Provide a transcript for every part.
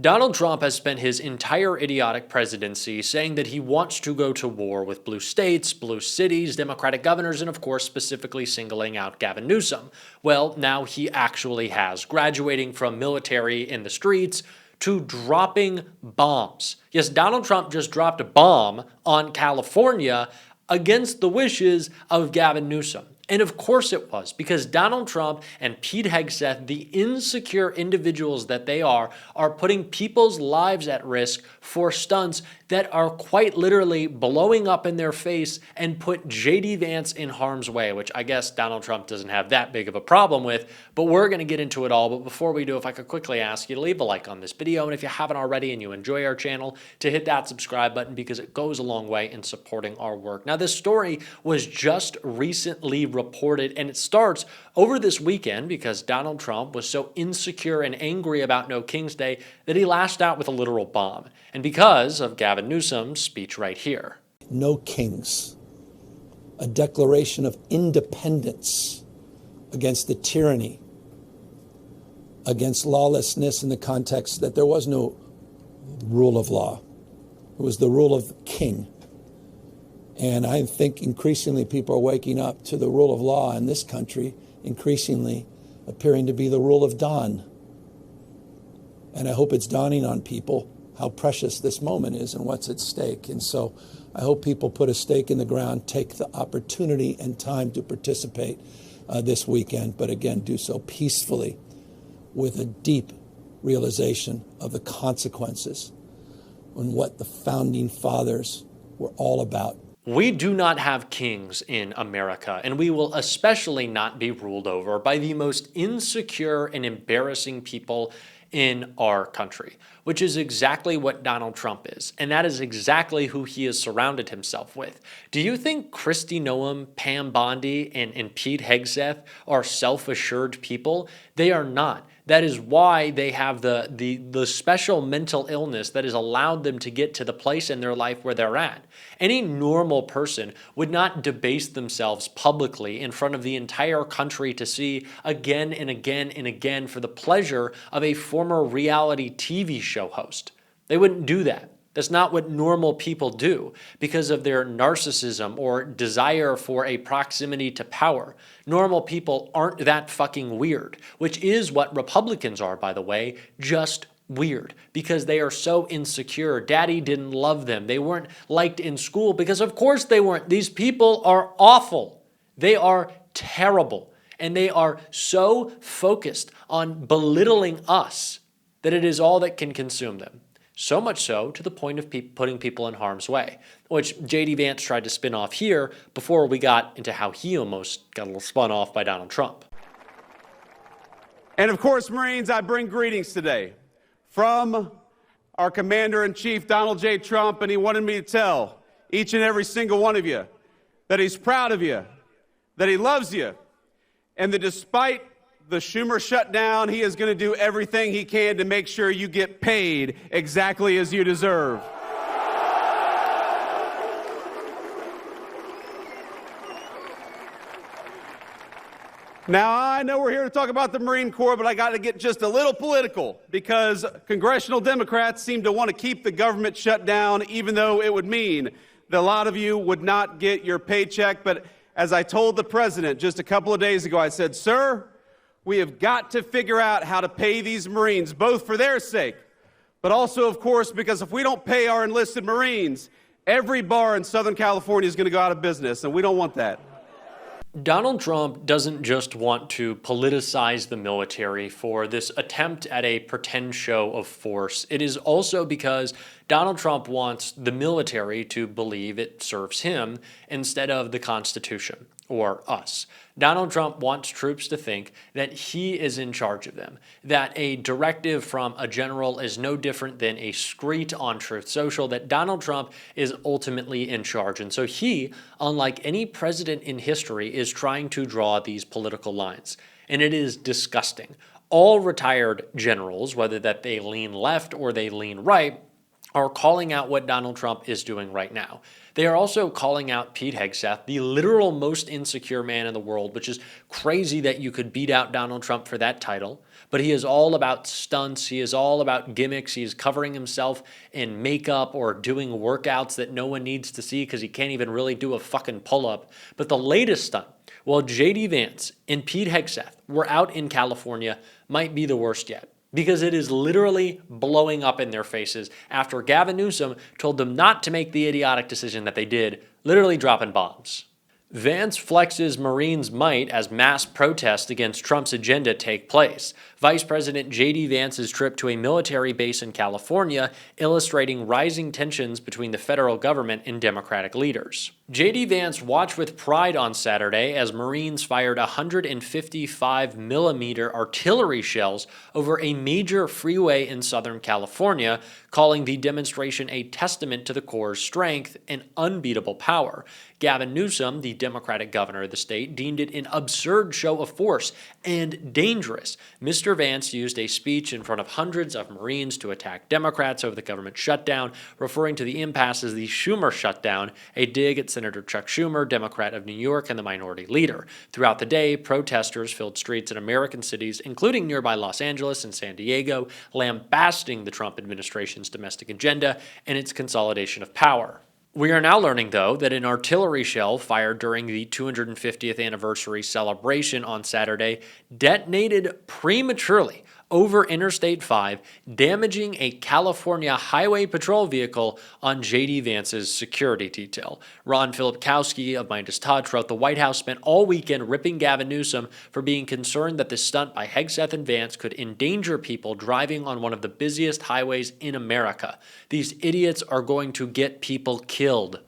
Donald Trump has spent his entire idiotic presidency saying that he wants to go to war with blue states, blue cities, Democratic governors, and of course specifically singling out Gavin Newsom. Well, now he actually has, graduating from military in the streets to dropping bombs. Yes, Donald Trump just dropped a bomb on California against the wishes of Gavin Newsom. And of course it was, because Donald Trump and Pete Hegseth, the insecure individuals that they are putting people's lives at risk for stunts that are quite literally blowing up in their face and put J.D. Vance in harm's way, which I guess Donald Trump doesn't have that big of a problem with, but we're going to get into it all. But before we do, if I could quickly ask you to leave a like on this video, and if you haven't already and you enjoy our channel, to hit that subscribe button because it goes a long way in supporting our work. Now, this story was just recently reported, and it starts over this weekend because Donald Trump was so insecure and angry about No King's Day that he lashed out with a literal bomb. And because of Gavin Newsom's speech right here. No kings. A declaration of independence against the tyranny, against lawlessness in the context that there was no rule of law. It was the rule of the king. And I think increasingly people are waking up to the rule of law in this country, increasingly appearing to be the rule of Don. And I hope it's dawning on people how precious this moment is and what's at stake. And so I hope people put a stake in the ground, take the opportunity and time to participate this weekend, but again, do so peacefully with a deep realization of the consequences and what the founding fathers were all about. We do not have kings in America, and we will especially not be ruled over by the most insecure and embarrassing people in our country, which is exactly what Donald Trump is. And that is exactly who he has surrounded himself with. Do you think Kristi Noem, Pam Bondi, and Pete Hegseth are self-assured people? They are not. That is why they have the special mental illness that has allowed them to get to the place in their life where they're at. Any normal person would not debase themselves publicly in front of the entire country to see again and again and again for the pleasure of a former reality TV show host. They wouldn't do that. That's not what normal people do because of their narcissism or desire for a proximity to power. Normal people aren't that fucking weird, which is what Republicans are, by the way, just weird because they are so insecure. Daddy didn't love them. They weren't liked in school because of course they weren't. These people are awful. They are terrible. And they are so focused on belittling us that it is all that can consume them. So much so to the point of putting people in harm's way, which J.D. Vance tried to spin off here before we got into how he almost got a little spun off by Donald Trump. And of course, Marines, I bring greetings today from our Commander-in-Chief, Donald J. Trump, and he wanted me to tell each and every single one of you that he's proud of you, that he loves you, and that despite the Schumer shutdown, he is going to do everything he can to make sure you get paid exactly as you deserve. Now, I know we're here to talk about the Marine Corps, but I got to get just a little political because congressional Democrats seem to want to keep the government shut down, even though it would mean that a lot of you would not get your paycheck. But as I told the president just a couple of days ago, I said, sir, we have got to figure out how to pay these Marines, both for their sake, but also, of course, because if we don't pay our enlisted Marines, every bar in Southern California is going to go out of business, and we don't want that. Donald Trump doesn't just want to politicize the military for this attempt at a pretend show of force. It is also because Donald Trump wants the military to believe it serves him instead of the Constitution or us. Donald Trump wants troops to think that he is in charge of them, that a directive from a general is no different than a screed on Truth Social, that Donald Trump is ultimately in charge. And so he, unlike any president in history, is trying to draw these political lines. And it is disgusting. All retired generals, whether that they lean left or they lean right, are calling out what Donald Trump is doing right now. They are also calling out Pete Hegseth, the literal most insecure man in the world, which is crazy that you could beat out Donald Trump for that title. But he is all about stunts. He is all about gimmicks. He is covering himself in makeup or doing workouts that no one needs to see because he can't even really do a fucking pull-up. But the latest stunt, while J.D. Vance and Pete Hegseth were out in California, might be the worst yet, because it is literally blowing up in their faces after Gavin Newsom told them not to make the idiotic decision that they did, literally dropping bombs. Vance flexes Marines' might as mass protests against Trump's agenda take place. Vice President J.D. Vance's trip to a military base in California, illustrating rising tensions between the federal government and Democratic leaders. J.D. Vance watched with pride on Saturday as Marines fired 155mm artillery shells over a major freeway in Southern California, calling the demonstration a testament to the Corps' strength and unbeatable power. Gavin Newsom, the Democratic governor of the state, deemed it an absurd show of force and dangerous. Mr. Vance used a speech in front of hundreds of Marines to attack Democrats over the government shutdown, referring to the impasse as the Schumer shutdown, a dig at Senator Chuck Schumer, Democrat of New York and the minority leader. Throughout the day, protesters filled streets in American cities, including nearby Los Angeles and San Diego, lambasting the Trump administration's domestic agenda and its consolidation of power. We are now learning, though, that an artillery shell fired during the 250th anniversary celebration on Saturday detonated prematurely over Interstate 5, damaging a California Highway Patrol vehicle on J.D. Vance's security detail. Ron Filipkowski of Midas Touch wrote the White House spent all weekend ripping Gavin Newsom for being concerned that the stunt by Hegseth and Vance could endanger people driving on one of the busiest highways in America. These idiots are going to get people killed.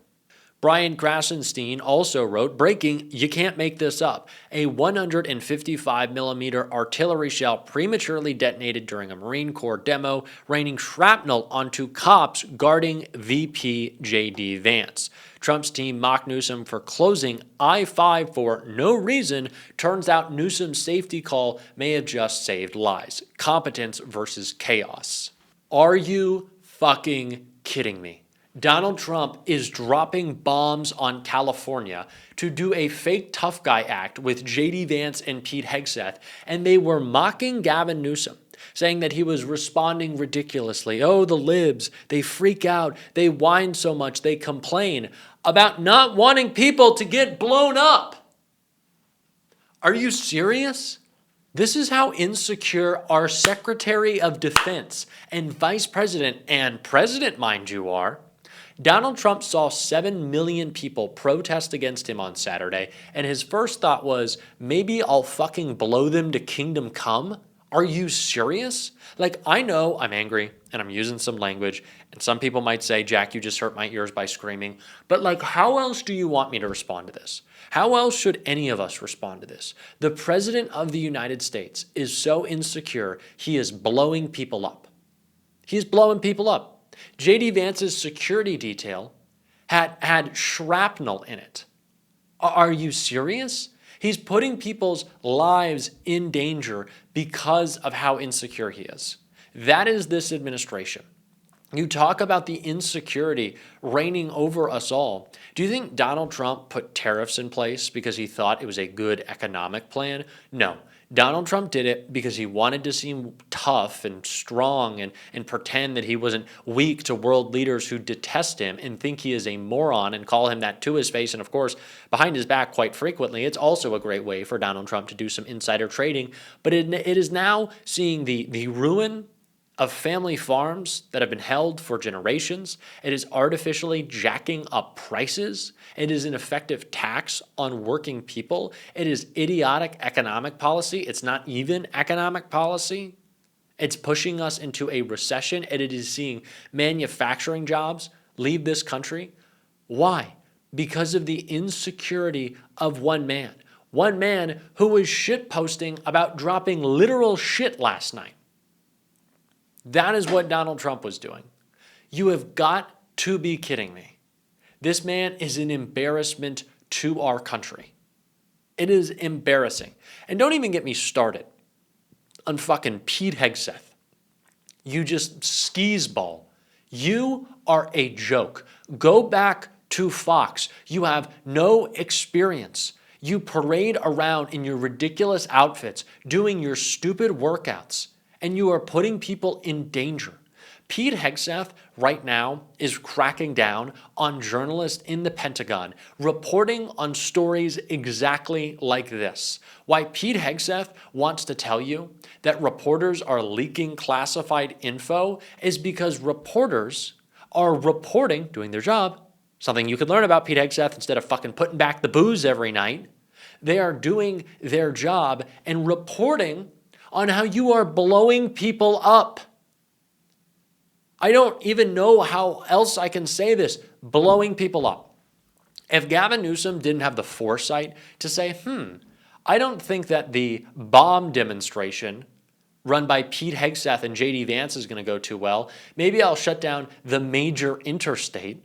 Brian Krasenstein also wrote, breaking, you can't make this up. A 155mm artillery shell prematurely detonated during a Marine Corps demo, raining shrapnel onto cops guarding VP J.D. Vance. Trump's team mocked Newsom for closing I-5 for no reason. Turns out Newsom's safety call may have just saved lives. Competence versus chaos. Are you fucking kidding me? Donald Trump is dropping bombs on California to do a fake tough guy act with J.D. Vance and Pete Hegseth, and they were mocking Gavin Newsom, saying that he was responding ridiculously. Oh, the libs, they freak out, they whine so much, they complain about not wanting people to get blown up. Are you serious? This is how insecure our Secretary of Defense and Vice President and President, mind you, are. Donald Trump saw 7 million people protest against him on Saturday, and his first thought was, maybe I'll fucking blow them to kingdom come? Are you serious? Like, I know I'm angry and I'm using some language, and some people might say, Jack, you just hurt my ears by screaming. But like, how else do you want me to respond to this? How else should any of us respond to this? The President of the United States is so insecure, he is blowing people up. He's blowing people up. J.D. Vance's security detail had shrapnel in it. Are you serious? He's putting people's lives in danger because of how insecure he is. That is this administration. You talk about the insecurity reigning over us all. Do you think Donald Trump put tariffs in place because he thought it was a good economic plan? No. Donald Trump did it because he wanted to seem tough and strong and pretend that he wasn't weak to world leaders who detest him and think he is a moron and call him that to his face. And of course, behind his back quite frequently, it's also a great way for Donald Trump to do some insider trading. But it is now seeing the ruin of family farms that have been held for generations. It is artificially jacking up prices. It is an effective tax on working people. It is idiotic economic policy. It's not even economic policy. It's pushing us into a recession, and it is seeing manufacturing jobs leave this country. Why? Because of the insecurity of one man. One man who was shitposting about dropping literal shit last night. That is what Donald Trump was doing. You have got to be kidding me. This man is an embarrassment to our country. It is embarrassing. And don't even get me started on fucking Pete Hegseth. You just skis ball. You are a joke. Go back to Fox. You have no experience. You parade around in your ridiculous outfits, doing your stupid workouts, and you are putting people in danger. Pete Hegseth right now is cracking down on journalists in the Pentagon, reporting on stories exactly like this. Why Pete Hegseth wants to tell you that reporters are leaking classified info is because reporters are reporting, doing their job, something you could learn about Pete Hegseth instead of fucking putting back the booze every night. They are doing their job and reporting on how you are blowing people up. I don't even know how else I can say this. Blowing people up. If Gavin Newsom didn't have the foresight to say, I don't think that the bomb demonstration run by Pete Hegseth and J.D. Vance is going to go too well, maybe I'll shut down the major interstate,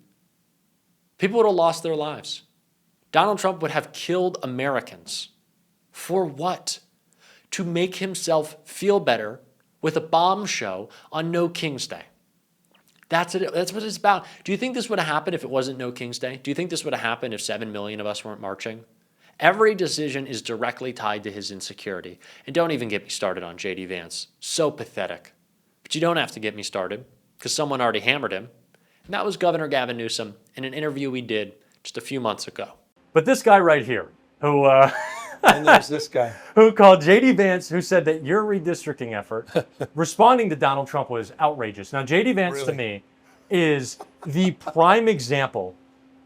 people would have lost their lives. Donald Trump would have killed Americans. For what? To make himself feel better with a bomb show on No King's Day. That's what it's about. Do you think this would have happened if it wasn't No King's Day? Do you think this would have happened if 7 million of us weren't marching? Every decision is directly tied to his insecurity. And don't even get me started on J.D. Vance. So pathetic. But you don't have to get me started because someone already hammered him. And that was Governor Gavin Newsom in an interview we did just a few months ago. But this guy right here, who And there's this guy. who called J.D. Vance, who said that your redistricting effort, responding to Donald Trump, was outrageous. Now, J.D. Vance, to me, is the prime example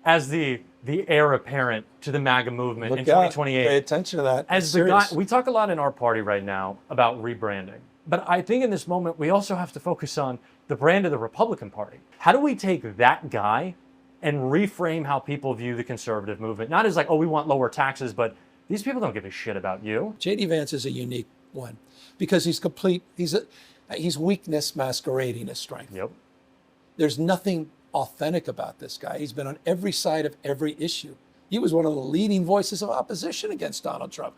as the heir apparent to the MAGA movement in 2028. Pay attention to that. As the guy, we talk a lot in our party right now about rebranding. But I think in this moment, we also have to focus on the brand of the Republican Party. How do we take that guy and reframe how people view the conservative movement? Not as like, oh, we want lower taxes, but these people don't give a shit about you. J.D. Vance is a unique one because he's complete. He's weakness masquerading as strength. Yep. There's nothing authentic about this guy. He's been on every side of every issue. He was one of the leading voices of opposition against Donald Trump.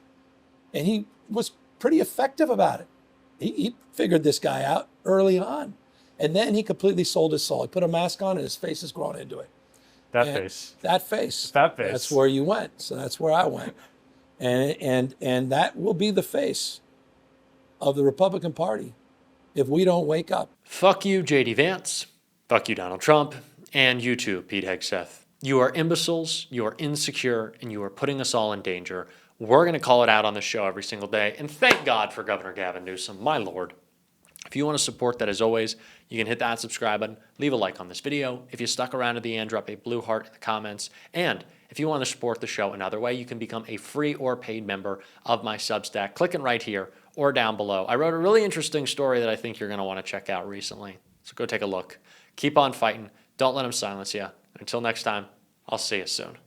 And he was pretty effective about it. He figured this guy out early on. And then he completely sold his soul. He put a mask on and his face has grown into it. That And face. That face. That face. That's where you went. So that's where I went. And that will be the face of the Republican Party if we don't wake up. Fuck you, J.D. Vance. Fuck you, Donald Trump. And you too, Pete Hegseth. You are imbeciles, you are insecure, and you are putting us all in danger. We're going to call it out on the show every single day. And thank God for Governor Gavin Newsom, my Lord. If you want to support that, as always, you can hit that subscribe button, leave a like on this video. If you stuck around to the end, drop a blue heart in the comments. And if you want to support the show another way, you can become a free or paid member of my Substack. Clicking right here or down below. I wrote a really interesting story that I think you're going to want to check out recently. So go take a look. Keep on fighting. Don't let them silence you. Until next time, I'll see you soon.